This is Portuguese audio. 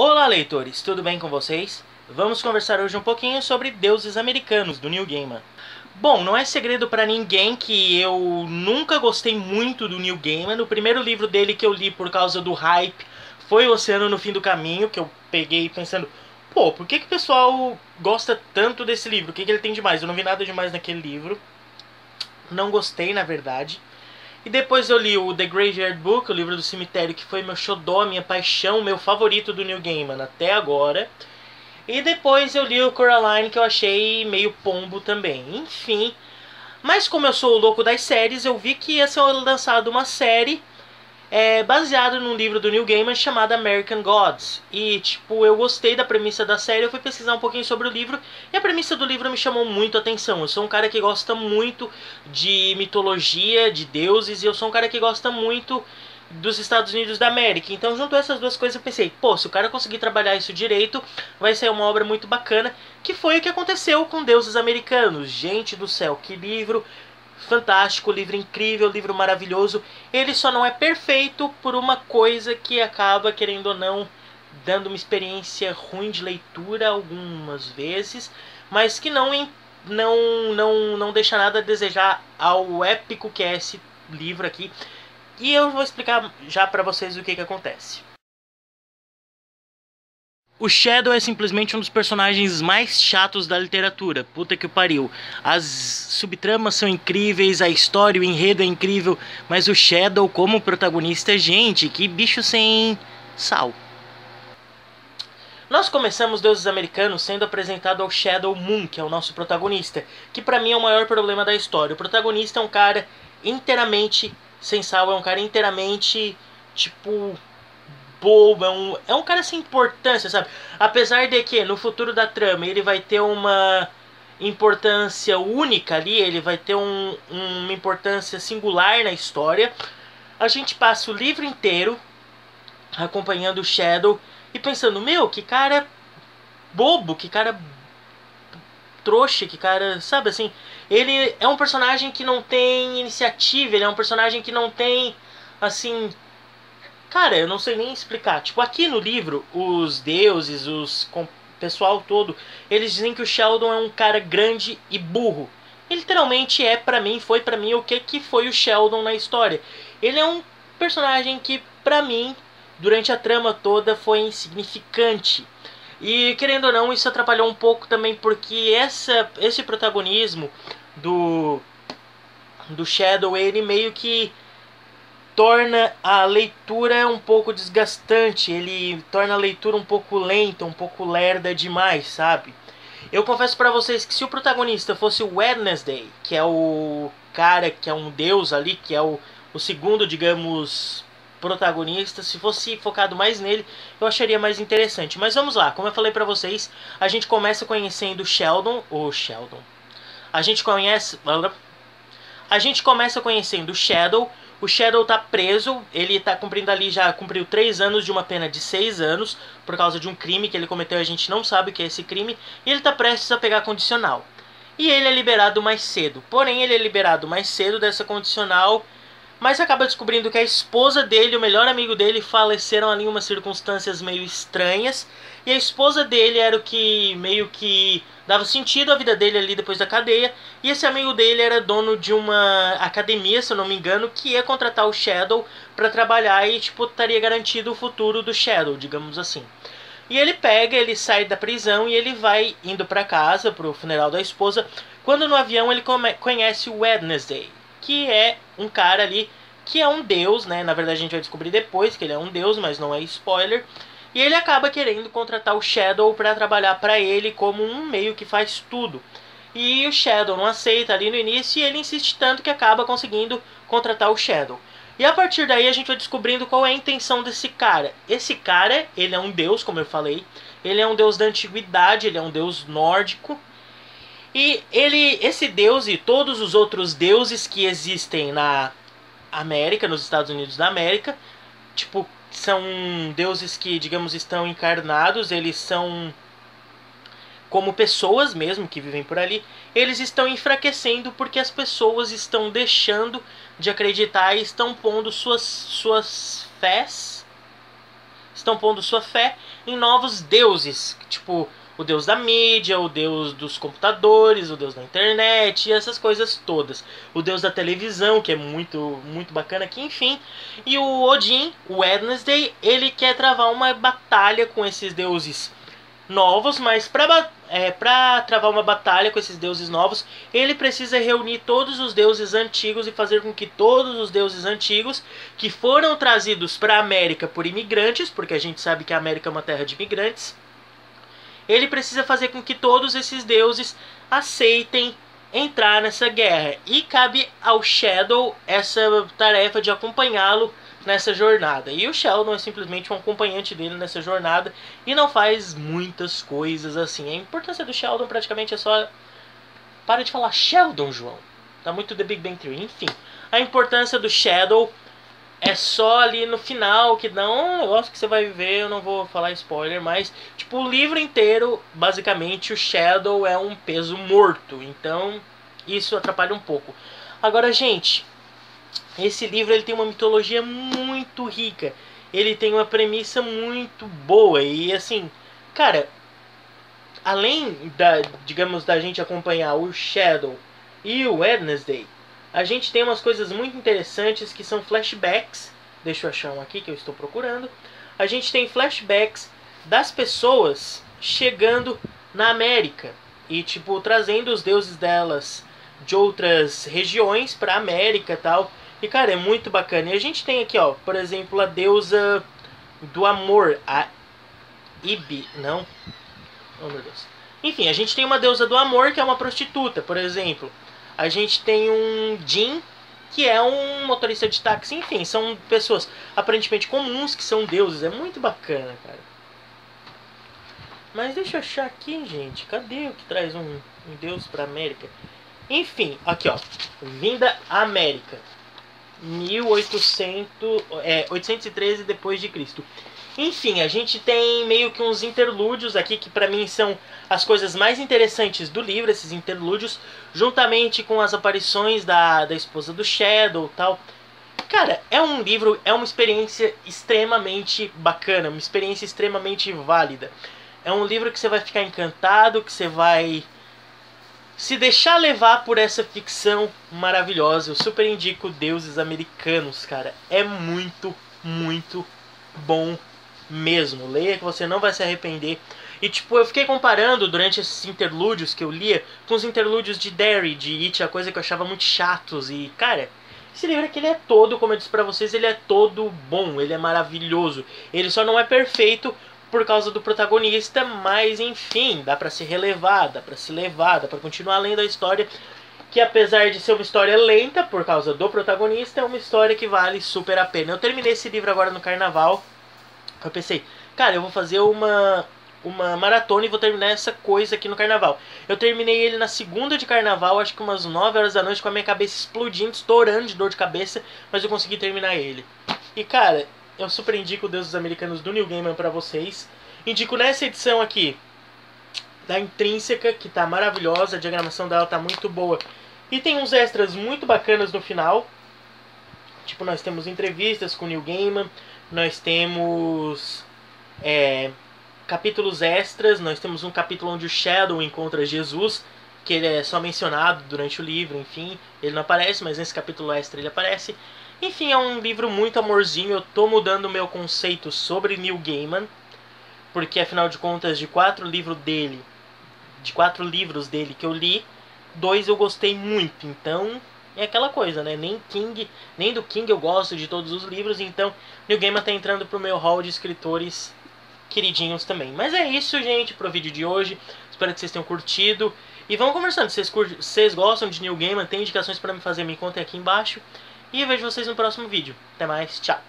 Olá, leitores, tudo bem com vocês? Vamos conversar hoje um pouquinho sobre Deuses Americanos, do Neil Gaiman. Bom, não é segredo pra ninguém que eu nunca gostei muito do Neil Gaiman. O primeiro livro dele que eu li por causa do hype foi O Oceano no Fim do Caminho, que eu peguei pensando, pô, por que o pessoal gosta tanto desse livro? O que ele tem de mais? Eu não vi nada demais naquele livro. Não gostei, na verdade. E depois eu li o The Graveyard Book, o livro do cemitério, que foi meu xodó, minha paixão, meu favorito do Neil Gaiman até agora. E depois eu li o Coraline, que eu achei meio pombo também. Enfim, mas como eu sou o louco das séries, eu vi que ia ser lançada uma série baseada num livro do Neil Gaiman chamado American Gods. E, tipo, eu gostei da premissa da série, eu fui pesquisar um pouquinho sobre o livro, e a premissa do livro me chamou muito a atenção. Eu sou um cara que gosta muito de mitologia, de deuses, e eu sou um cara que gosta muito dos Estados Unidos da América. Então, junto a essas duas coisas, eu pensei, pô, se o cara conseguir trabalhar isso direito, vai ser uma obra muito bacana, que foi o que aconteceu com Deuses Americanos. Gente do céu, que livro fantástico, livro incrível, livro maravilhoso. Ele só não é perfeito por uma coisa que acaba, querendo ou não, dando uma experiência ruim de leitura algumas vezes, mas que não deixa nada a desejar ao épico que é esse livro aqui. E eu vou explicar já pra vocês o que acontece. O Shadow é simplesmente um dos personagens mais chatos da literatura. Puta que pariu. As subtramas são incríveis, a história, o enredo é incrível, mas o Shadow como protagonista, gente, que bicho sem sal. Nós começamos Deuses Americanos sendo apresentado ao Shadow Moon, que é o nosso protagonista, que pra mim é o maior problema da história. O protagonista é um cara inteiramente sem sal, é um cara inteiramente, tipo, bobo, é um cara sem importância, sabe? Apesar de que no futuro da trama ele vai ter uma importância única ali, ele vai ter uma importância singular na história. A gente passa o livro inteiro acompanhando o Shadow e pensando, meu, que cara bobo, que cara trouxa, que cara, sabe assim, ele é um personagem que não tem iniciativa, ele é um personagem que não tem, assim, cara, eu não sei nem explicar. Tipo, aqui no livro, os deuses, pessoal todo, eles dizem que o Sheldon é um cara grande e burro. E literalmente foi pra mim o que foi o Sheldon na história. Ele é um personagem que, pra mim, durante a trama toda foi insignificante. E querendo ou não, isso atrapalhou um pouco também, porque esse protagonismo do Shadow, ele meio que torna a leitura um pouco desgastante, ele torna a leitura um pouco lenta, um pouco lerda demais, sabe? Eu confesso pra vocês que se o protagonista fosse o Wednesday, que é o cara que é um deus ali, que é o segundo, digamos, protagonista, se fosse focado mais nele, eu acharia mais interessante. Mas vamos lá, como eu falei pra vocês, a gente começa conhecendo o Sheldon. A gente começa conhecendo o Shadow. O Shadow tá preso, ele tá cumprindo ali, já cumpriu 3 anos de uma pena de 6 anos, por causa de um crime que ele cometeu, a gente não sabe o que é esse crime, e ele tá prestes a pegar condicional. E ele é liberado mais cedo, porém ele é liberado mais cedo dessa condicional, mas acaba descobrindo que a esposa dele e o melhor amigo dele faleceram ali em umas circunstâncias meio estranhas, e a esposa dele era o que meio que dava sentido à vida dele ali depois da cadeia, e esse amigo dele era dono de uma academia, se eu não me engano, que ia contratar o Shadow para trabalhar e, tipo, estaria garantido o futuro do Shadow, digamos assim. E ele sai da prisão e ele vai indo para casa, pro funeral da esposa, quando no avião ele conhece o Wednesday, que é um cara ali que é um deus, né? Na verdade a gente vai descobrir depois que ele é um deus, mas não é spoiler. E ele acaba querendo contratar o Shadow para trabalhar para ele como um meio que faz tudo. E o Shadow não aceita ali no início e ele insiste tanto que acaba conseguindo contratar o Shadow. E a partir daí a gente vai descobrindo qual é a intenção desse cara. Esse cara, ele é um deus, como eu falei. Ele é um deus da antiguidade, ele é um deus nórdico. E esse deus e todos os outros deuses que existem na América, nos Estados Unidos da América, tipo, são deuses que, digamos, estão encarnados, eles são como pessoas mesmo que vivem por ali, eles estão enfraquecendo porque as pessoas estão deixando de acreditar e estão pondo suas fés estão pondo sua fé em novos deuses, tipo o deus da mídia, o deus dos computadores, o deus da internet e essas coisas todas. O deus da televisão, que é muito bacana aqui, enfim. E o Odin, o Wednesday, ele quer travar uma batalha com esses deuses novos, mas para travar uma batalha com esses deuses novos, ele precisa reunir todos os deuses antigos e fazer com que todos os deuses antigos que foram trazidos para a América por imigrantes, porque a gente sabe que a América é uma terra de imigrantes, ele precisa fazer com que todos esses deuses aceitem entrar nessa guerra. E cabe ao Shadow essa tarefa de acompanhá-lo nessa jornada. E o Sheldon é simplesmente um acompanhante dele nessa jornada e não faz muitas coisas assim. A importância do Sheldon praticamente é só... Para de falar Sheldon, João. Tá muito The Big Bang Theory. Enfim, a importância do Shadow é só ali no final, que dá um negócio que você vai ver, eu não vou falar spoiler, mas tipo, o livro inteiro, basicamente, o Shadow é um peso morto. Então, isso atrapalha um pouco. Agora, gente, esse livro ele tem uma mitologia muito rica. Ele tem uma premissa muito boa. E assim, cara, além digamos, da gente acompanhar o Shadow e o Wednesday, a gente tem umas coisas muito interessantes que são flashbacks. Deixa eu achar um aqui que eu estou procurando. A gente tem flashbacks das pessoas chegando na América e tipo trazendo os deuses delas de outras regiões para a América e tal. E cara, é muito bacana. E a gente tem aqui, ó, por exemplo, a deusa do amor, a Ibi, não? Oh meu Deus. Enfim, a gente tem uma deusa do amor que é uma prostituta, por exemplo. A gente tem um Jin, que é um motorista de táxi. Enfim, são pessoas aparentemente comuns que são deuses. É muito bacana, cara. Mas deixa eu achar aqui, gente. Cadê o que traz um deus pra América? Enfim, aqui ó. Vinda à América. 813 depois de Cristo. Enfim, a gente tem meio que uns interlúdios aqui que pra mim são as coisas mais interessantes do livro, esses interlúdios, juntamente com as aparições da esposa do Shadow e tal. Cara, é um livro, é uma experiência extremamente bacana, uma experiência extremamente válida. É um livro que você vai ficar encantado, que você vai se deixar levar por essa ficção maravilhosa. Eu super indico Deuses Americanos, cara. É muito bom mesmo. Leia que você não vai se arrepender. E tipo, eu fiquei comparando durante esses interlúdios que eu lia com os interlúdios de Derry, de It, a coisa que eu achava muito chatos. E cara, esse livro aqui ele é todo, como eu disse pra vocês, ele é todo bom, ele é maravilhoso. Ele só não é perfeito por causa do protagonista, mas enfim, dá pra se relevar, dá pra se levar, dá pra continuar lendo a história, que apesar de ser uma história lenta por causa do protagonista, é uma história que vale super a pena. Eu terminei esse livro agora no carnaval. Eu pensei, cara, eu vou fazer uma maratona e vou terminar essa coisa aqui no carnaval. Eu terminei ele na segunda de carnaval, acho que umas 9 horas da noite, com a minha cabeça explodindo, estourando de dor de cabeça, mas eu consegui terminar ele. E cara, eu super indico Deuses Americanos do Neil Gaiman pra vocês. Indico nessa edição aqui da Intrínseca, que tá maravilhosa, a diagramação dela tá muito boa. E tem uns extras muito bacanas no final. Tipo, nós temos entrevistas com o Neil Gaiman, nós temos capítulos extras, nós temos um capítulo onde o Shadow encontra Jesus, que ele é só mencionado durante o livro, enfim, ele não aparece, mas nesse capítulo extra ele aparece. Enfim, é um livro muito amorzinho, eu tô mudando o meu conceito sobre Neil Gaiman, porque afinal de contas, de 4 livros dele que eu li, 2 eu gostei muito, então é aquela coisa, né? Nem do King eu gosto de todos os livros, então Neil Gaiman tá entrando pro meu hall de escritores queridinhos também. Mas é isso, gente, pro vídeo de hoje. Espero que vocês tenham curtido. E vamos conversando. Se vocês gostam de Neil Gaiman, tem indicações pra me fazer, me contem aqui embaixo. E eu vejo vocês no próximo vídeo. Até mais, tchau!